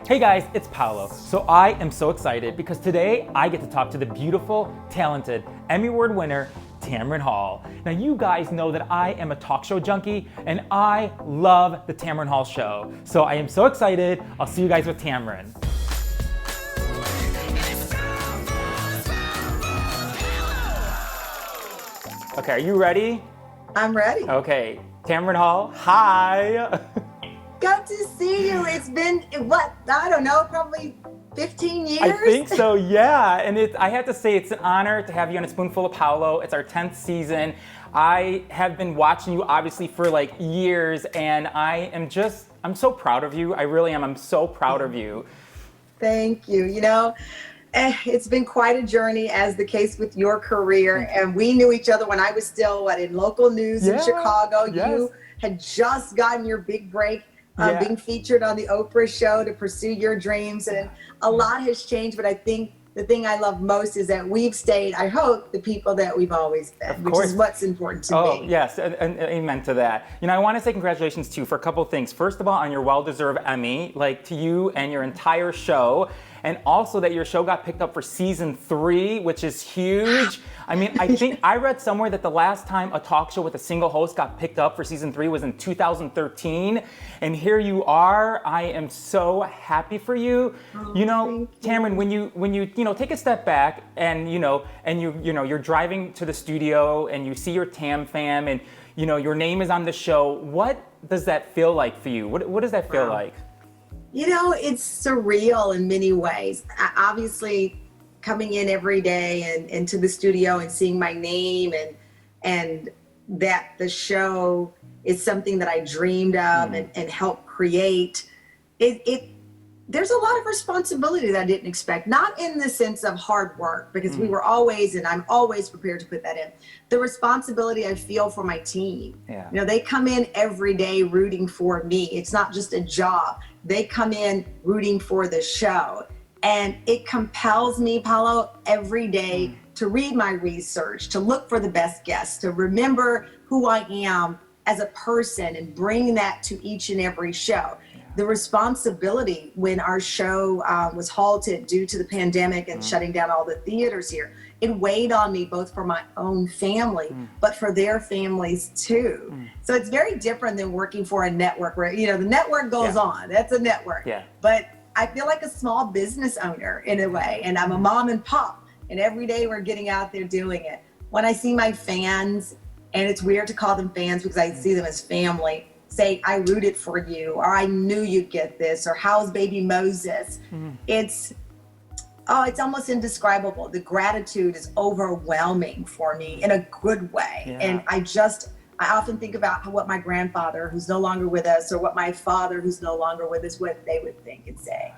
Hey guys, it's Paolo. So I am so excited because today I get to talk to the beautiful, talented, Emmy Award winner, Tamron Hall. Now you guys know that I am a talk show junkie and I love the Tamron Hall Show. So I am so excited. I'll see you guys with Tamron. Okay, are you ready? I'm ready. Okay, Tamron Hall, hi. Got to see you. It's been, what, I don't know, probably 15 years? I think so, yeah. And I have to say, it's an honor to have you on A Spoonful of Paolo. It's our 10th season. I have been watching you, obviously, for like years, and I'm so proud of you. I really am. I'm so proud of you. Thank you. You know, it's been quite a journey, as the case with your career. And we knew each other when I was still, in local news in Chicago. Yes. You had just gotten your big break. Being featured on the Oprah show to pursue your dreams, and a lot has changed, but I think the thing I love most is that we've stayed, I hope, the people that we've always been, which is what's important to me. Oh, yes, and amen to that. You know, I want to say congratulations to you for a couple of things. First of all, on your well-deserved Emmy, like to you and your entire show, and also that your show got picked up for season 3, which is huge. I mean, I think I read somewhere that the last time a talk show with a single host got picked up for season 3 was in 2013, and here you are. I am so happy for you. You know, Tamron, when you take a step back and you're driving to the studio and you see your Tam fam and your name is on the show, what does that feel like for you? What does that feel like? You know, it's surreal in many ways. Obviously, coming in every day and into the studio and seeing my name and that the show is something that I dreamed of and helped create. There's a lot of responsibility that I didn't expect, not in the sense of hard work, because we were always, and I'm always prepared to put that in. The responsibility I feel for my team. Yeah. You know, they come in every day rooting for me. It's not just a job. They come in rooting for the show. And it compels me, Paolo, every day to read my research, to look for the best guests, to remember who I am as a person and bring that to each and every show. The responsibility when our show was halted due to the pandemic and shutting down all the theaters here, it weighed on me both for my own family, but for their families too. So it's very different than working for a network where, the network goes on, that's a network. Yeah. But I feel like a small business owner in a way, and I'm a mom and pop, and every day we're getting out there doing it. When I see my fans, and it's weird to call them fans because I see them as family, say, I rooted for you, or I knew you'd get this, or how's baby Moses? It's almost indescribable. The gratitude is overwhelming for me in a good way. Yeah. And I often think about what my grandfather, who's no longer with us, or what my father, who's no longer with us, what they would think and say.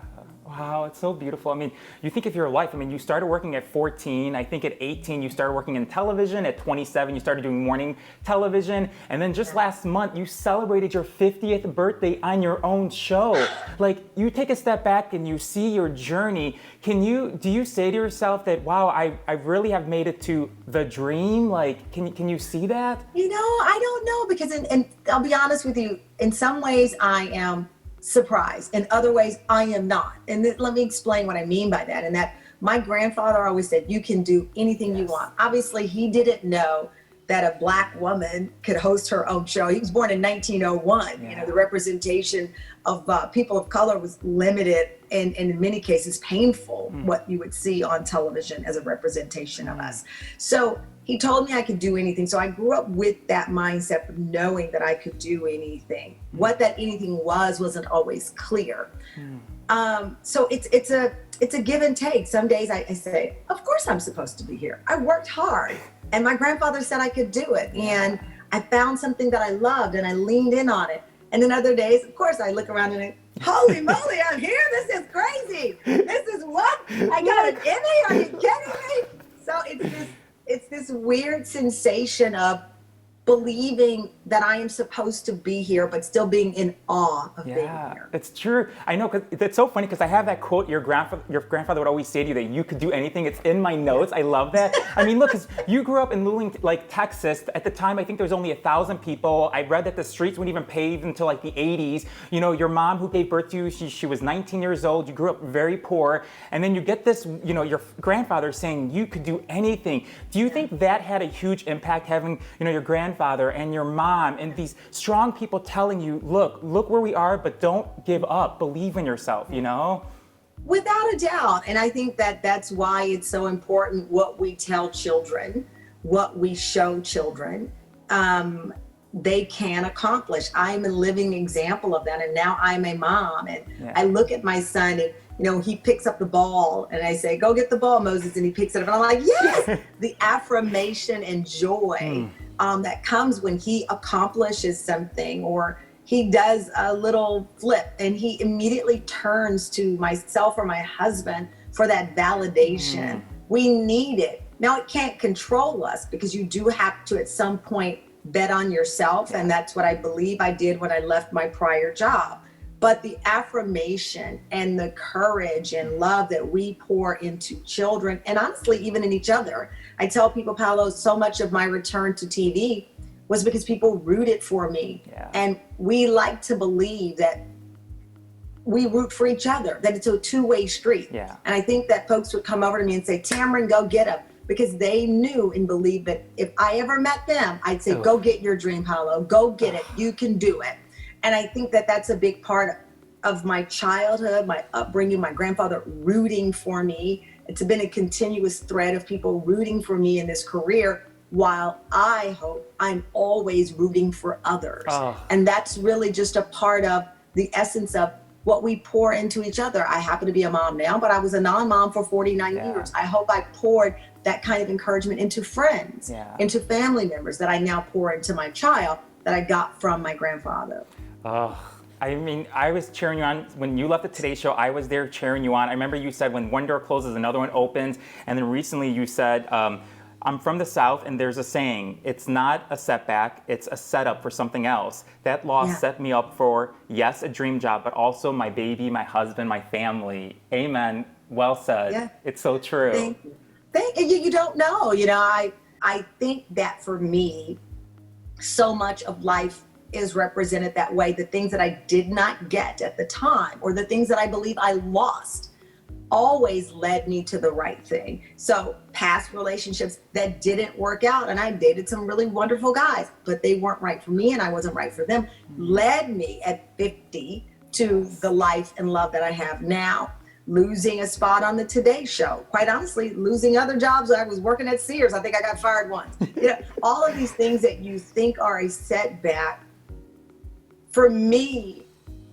Wow, it's so beautiful. I mean, you think of your life. I mean, you started working at 14. I think at 18, you started working in television. At 27, you started doing morning television. And then just last month, you celebrated your 50th birthday on your own show. Like, you take a step back and you see your journey. Do you say to yourself that, wow, I really have made it to the dream? Like, can you see that? I don't know, because, and I'll be honest with you, in some ways I am surprised. In other ways, I am not. And let me explain what I mean by that. And that my grandfather always said, you can do anything you want. Obviously, he didn't know that a Black woman could host her own show. He was born in 1901. Yeah. The representation of people of color was limited and in many cases painful, what you would see on television as a representation of us. So he told me I could do anything. So I grew up with that mindset of knowing that I could do anything. What that anything wasn't always clear. So it's a give and take. Some days I say, of course I'm supposed to be here. I worked hard. And my grandfather said I could do it. And I found something that I loved and I leaned in on it. And then other days, of course, I look around and I, holy moly, I'm here. This is crazy. This is what? I got an Emmy? Are you kidding me? So it's this weird sensation of believing that I am supposed to be here, but still being in awe of being here. It's true. I know, because it's so funny, because I have that quote your grandfather would always say to you, that you could do anything. It's in my notes. I love that. I mean, look, because you grew up in Luling, like Texas. At the time, I think there was only 1,000 people. I read that the streets weren't even paved until like the 80s. You know, your mom who gave birth to you, she was 19 years old. You grew up very poor. And then you get this, you know, your grandfather saying you could do anything. Do you think that had a huge impact, having, you know, your grandfather and your mom and these strong people telling you, look where we are, but don't give up, believe in yourself, you know? Without a doubt. And I think that that's why it's so important what we tell children, what we show children, they can accomplish. I'm a living example of that. And now I'm a mom, and I look at my son, and you know, he picks up the ball and I say, go get the ball, Moses. And he picks it up and I'm like, yes, the affirmation and joy that comes when he accomplishes something, or he does a little flip and he immediately turns to myself or my husband for that validation. We need it. Now, it can't control us, because you do have to at some point bet on yourself. And that's what I believe I did when I left my prior job. But the affirmation and the courage and love that we pour into children, and honestly, even in each other. I tell people, Paolo, so much of my return to TV was because people rooted for me. And we like to believe that we root for each other, that it's a two-way street. And I think that folks would come over to me and say, Tamron, go get him. Because they knew and believed that if I ever met them, I'd say, go get your dream, Paolo. Go get it. You can do it. And I think that that's a big part of my childhood, my upbringing, my grandfather rooting for me. It's been a continuous thread of people rooting for me in this career, while I hope I'm always rooting for others. And that's really just a part of the essence of what we pour into each other. I happen to be a mom now, but I was a non-mom for 49 years. I hope I poured that kind of encouragement into friends, into family members, that I now pour into my child, that I got from my grandfather. I mean, I was cheering you on. When you left the Today Show, I was there cheering you on. I remember you said, when one door closes, another one opens. And then recently you said, I'm from the South, and there's a saying, it's not a setback, it's a setup for something else. That loss set me up for, yes, a dream job, but also my baby, my husband, my family. Amen. Well said. It's so true. Thank you. You don't know. You know, I think that for me, so much of life is represented that way. The things that I did not get at the time, or the things that I believe I lost, always led me to the right thing. So past relationships that didn't work out, and I dated some really wonderful guys, but they weren't right for me and I wasn't right for them, led me at 50 to the life and love that I have now. Losing a spot on the Today Show, quite honestly, losing other jobs. I was working at Sears. I think I got fired once. You know, all of these things that you think are a setback, for me,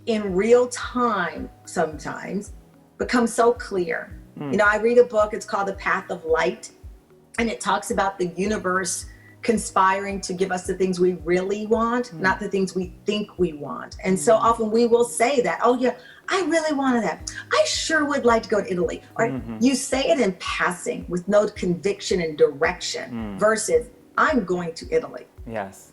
in real time, sometimes become so clear. You know, I read a book, it's called The Path of Light, and it talks about the universe conspiring to give us the things we really want, not the things we think we want. And so often we will say that, oh yeah, I really wanted that. I sure would like to go to Italy. Or you say it in passing with no conviction and direction, versus I'm going to Italy.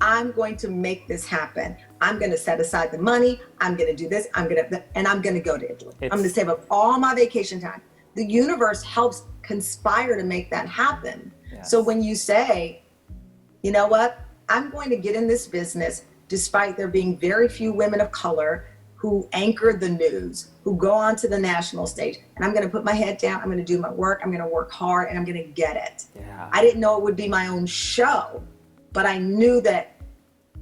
I'm going to make this happen. I'm going to set aside the money. I'm going to do this. I'm going to go to Italy. I'm going to save up all my vacation time. The universe helps conspire to make that happen. So when you say, you know what, I'm going to get in this business, despite there being very few women of color who anchor the news, who go onto the national stage, and I'm going to put my head down. I'm going to do my work. I'm going to work hard, and I'm going to get it. I didn't know it would be my own show, but I knew that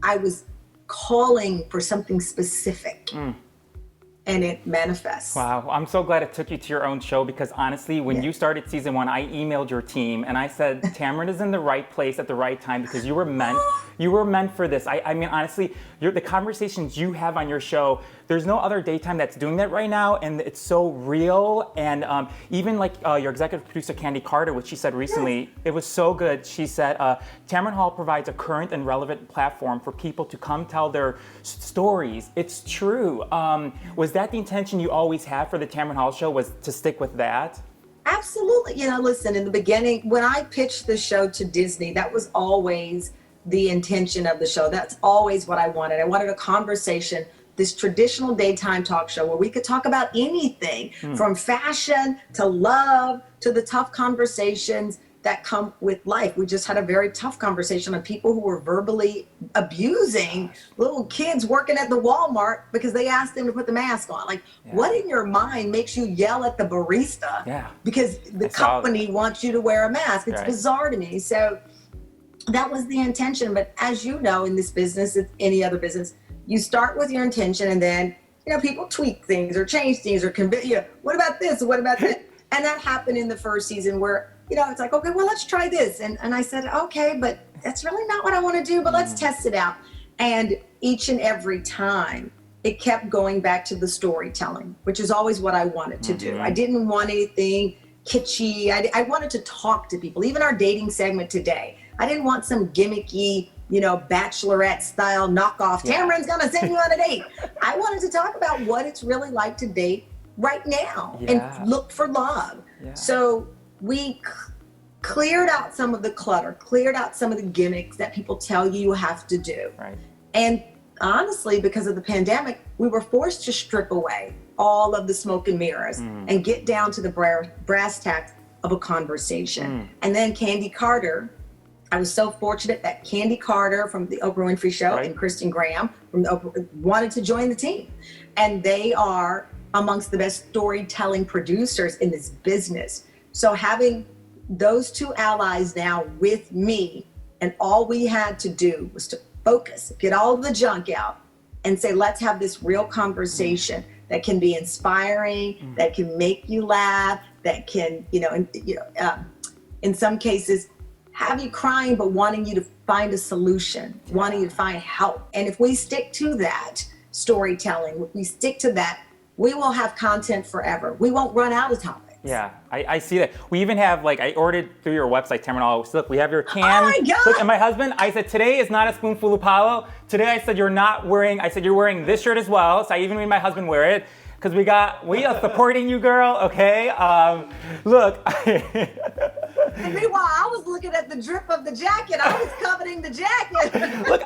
I was calling for something specific, and it manifests. Wow, I'm so glad it took you to your own show, because honestly, when you started season 1, I emailed your team and I said, Tamron is in the right place at the right time, because you were meant for this. I mean, honestly, the conversations you have on your show, there's no other daytime that's doing that right now, and it's so real. And even like your executive producer, Candy Carter, which she said recently, it was so good. She said, Tamron Hall provides a current and relevant platform for people to come tell their stories. It's true. Was that the intention you always had for the Tamron Hall Show, was to stick with that? Absolutely. You know, listen, in the beginning, when I pitched the show to Disney, that was always the intention of the show. That's always what I wanted. I wanted a conversation, this traditional daytime talk show where we could talk about anything from fashion to love to the tough conversations that come with life. We just had a very tough conversation on people who were verbally abusing little kids working at the Walmart because they asked them to put the mask on. Like, what in your mind makes you yell at the barista because the company wants you to wear a mask? It's bizarre to me. So that was the intention. But as you know, in this business, if any other business, you start with your intention and then, people tweak things or change things or what about this? What about that? And that happened in the first season where, it's like, okay, well, let's try this. And I said, okay, but that's really not what I want to do, but let's test it out. And each and every time it kept going back to the storytelling, which is always what I wanted to do. I didn't want anything kitschy. I wanted to talk to people. Even our dating segment today, I didn't want some gimmicky, bachelorette style knockoff. Tamron's going to send you on a date. I wanted to talk about what it's really like to date right now and look for love. So we cleared out some of the clutter, cleared out some of the gimmicks that people tell you have to do. And honestly, because of the pandemic, we were forced to strip away all of the smoke and mirrors and get down to the brass tacks of a conversation. And then Candy Carter, I was so fortunate that Candy Carter from the Oprah Winfrey Show and Kristen Graham from the Oprah wanted to join the team. And they are amongst the best storytelling producers in this business. So having those two allies now with me, and all we had to do was to focus, get all of the junk out and say, let's have this real conversation that can be inspiring, that can make you laugh, that can, in some cases, have you crying, but wanting you to find a solution, wanting you to find help. And if we stick to that storytelling, if we stick to that, we will have content forever. We won't run out of topics. Yeah, I see that. We even have, I ordered through your website, Tamron Hall. So look, we have your can. Oh my God! Look, and my husband, I said, today is not a spoonful of Palo. Today I said, you're wearing this shirt as well. So I even made my husband wear it. Because we are supporting you, girl, okay? Look. And meanwhile, I was looking at the drip of the jacket. I was coveting the jacket. Look.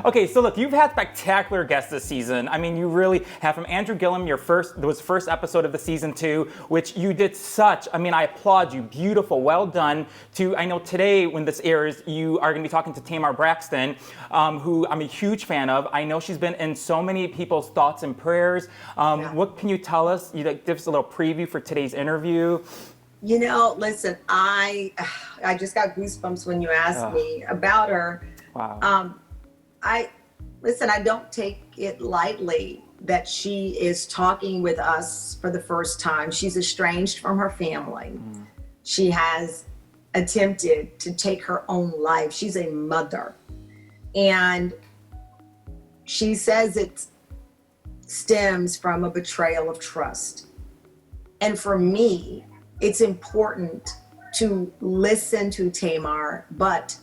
Okay, so look, you've had spectacular guests this season. I mean, you really have. From Andrew Gillum, there was first episode of the season 2, which you did I applaud you. Beautiful, well done. I know today when this airs, you are going to be talking to Tamar Braxton, who I'm a huge fan of. I know she's been in so many people's thoughts and prayers. What can you tell us? Give us a little preview for today's interview. Listen, I just got goosebumps when you asked me about her. Wow. I don't take it lightly that she is talking with us for the first time. She's estranged from her family. She has attempted to take her own life. She's a mother. And she says it stems from a betrayal of trust. And for me, it's important to listen to Tamar, but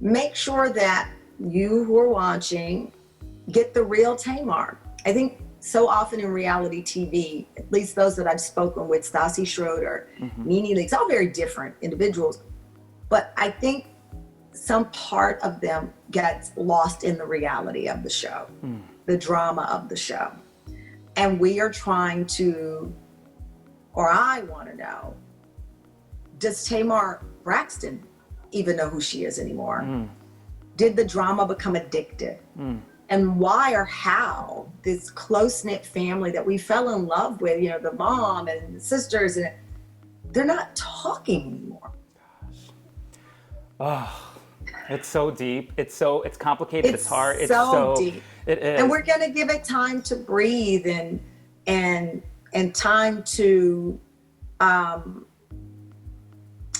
make sure that you who are watching get the real Tamar. I think so often in reality TV, at least those that I've spoken with, Stassi Schroeder, Nene Leakes, all very different individuals, but I think some part of them gets lost in the reality of the show, the drama of the show. And we are trying to, or I want to know, does Tamar Braxton even know who she is anymore? Did the drama become addictive? And why or how this close-knit family that we fell in love with, the mom and the sisters, and they're not talking anymore. Oh, it's so deep. It's complicated. It's hard. It's so deep. It is. And we're going to give it time to breathe and time to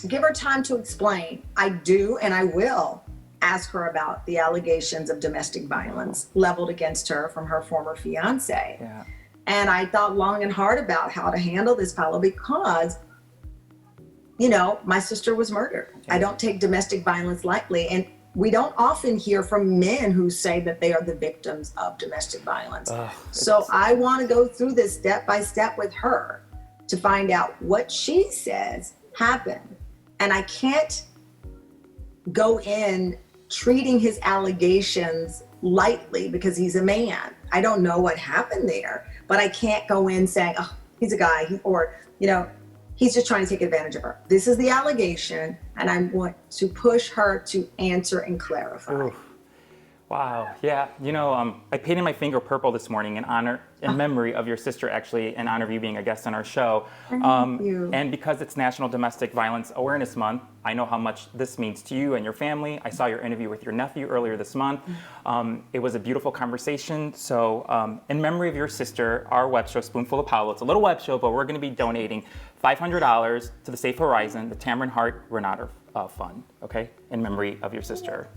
give her time to explain. I do, and I will ask her about the allegations of domestic violence leveled against her from her former fiance. And I thought long and hard about how to handle this, Paolo, because, my sister was murdered. I don't take domestic violence lightly. And we don't often hear from men who say that they are the victims of domestic violence. So I want to go through this step by step with her to find out what she says happened. And I can't go in treating his allegations lightly because he's a man. I don't know what happened there, but I can't go in saying, oh, he's a guy, he's just trying to take advantage of her. This is the allegation, and I want to push her to answer and clarify. Oof. Wow. Yeah. I painted my finger purple this morning in memory of your sister, actually, in honor of you being a guest on our show. Thank you. And because it's National Domestic Violence Awareness Month, I know how much this means to you and your family. I saw your interview with your nephew earlier this month. It was a beautiful conversation. So in memory of your sister, our web show, Spoonful of Power, it's a little web show, but we're going to be donating $500 to the Safe Horizon, the Tamron Hall Fund, okay, in memory of your sister.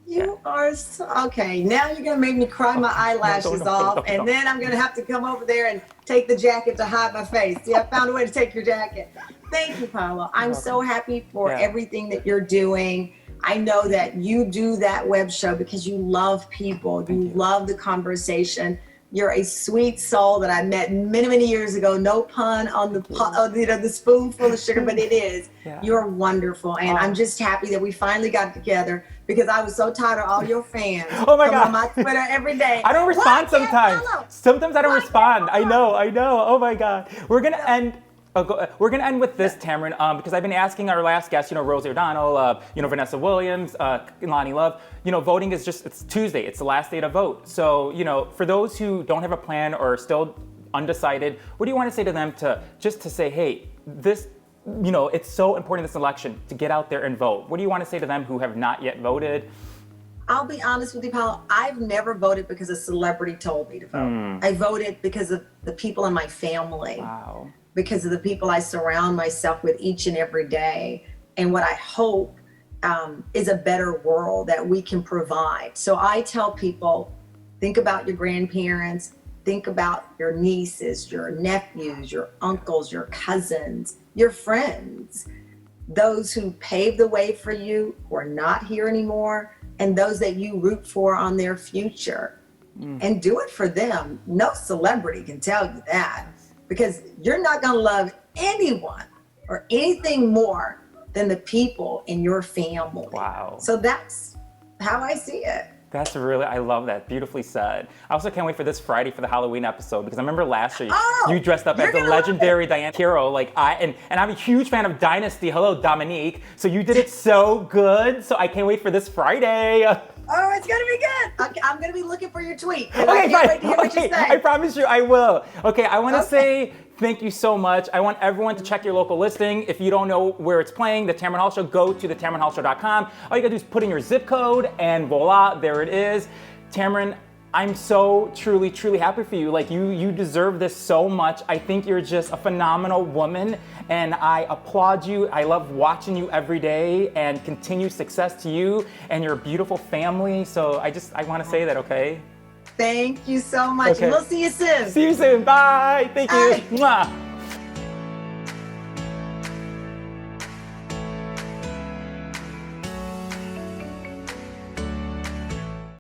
You are so, okay. Now you're gonna make me cry my eyelashes off, and then I'm gonna have to come over there and take the jacket to hide my face. See, I found a way to take your jacket. Thank you, Paolo. I'm so happy for everything that you're doing. I know that you do that web show because you love people. You love the conversation. You're a sweet soul that I met many, many years ago. No pun on the spoonful of sugar, but it is. Yeah. You're wonderful, and I'm just happy that we finally got together because I was so tired of all your fans. Oh my God! On my Twitter every day. I don't respond sometimes. Sometimes I don't respond. I know. Oh my God. We're gonna end. We're going to end with this, Tamron, because I've been asking our last guests, Rosie O'Donnell, Vanessa Williams, Lonnie Love, voting is it's Tuesday. It's the last day to vote. So, for those who don't have a plan or are still undecided, what do you want to say to them to say, hey, this, it's so important this election to get out there and vote. What do you want to say to them who have not yet voted? I'll be honest with you, Paolo. I've never voted because a celebrity told me to vote. I voted because of the people in my family. Wow. Because of the people I surround myself with each and every day, and what I hope is a better world that we can provide. So I tell people, think about your grandparents, think about your nieces, your nephews, your uncles, your cousins, your friends, those who paved the way for you, who are not here anymore, and those that you root for on their future. And do it for them. No celebrity can tell you that. Because you're not going to love anyone or anything more than the people in your family. Wow. So that's how I see it. I love that. Beautifully said. I also can't wait for this Friday for the Halloween episode because I remember last year you dressed up as the legendary Diane Hero. And I'm a huge fan of Dynasty. Hello, Dominique. So you did it so good. So I can't wait for this Friday. Oh, it's gonna be good. I'm gonna be looking for your tweet. Okay, I can't wait to hear what you say. I promise you I will. Okay, I want to say thank you so much. I want everyone to check your local listing. If you don't know where it's playing, the Tamron Hall Show, go to the TamronHallShow.com. All you gotta do is put in your zip code and voila, there it is. Tamron, I'm so truly, truly happy for you. You deserve this so much. I think you're just a phenomenal woman and I applaud you. I love watching you every day and continued success to you and your beautiful family. So I want to say that, okay? Thank you so much. Okay. And we'll see you soon. See you soon. Bye. Thank you. Mwah.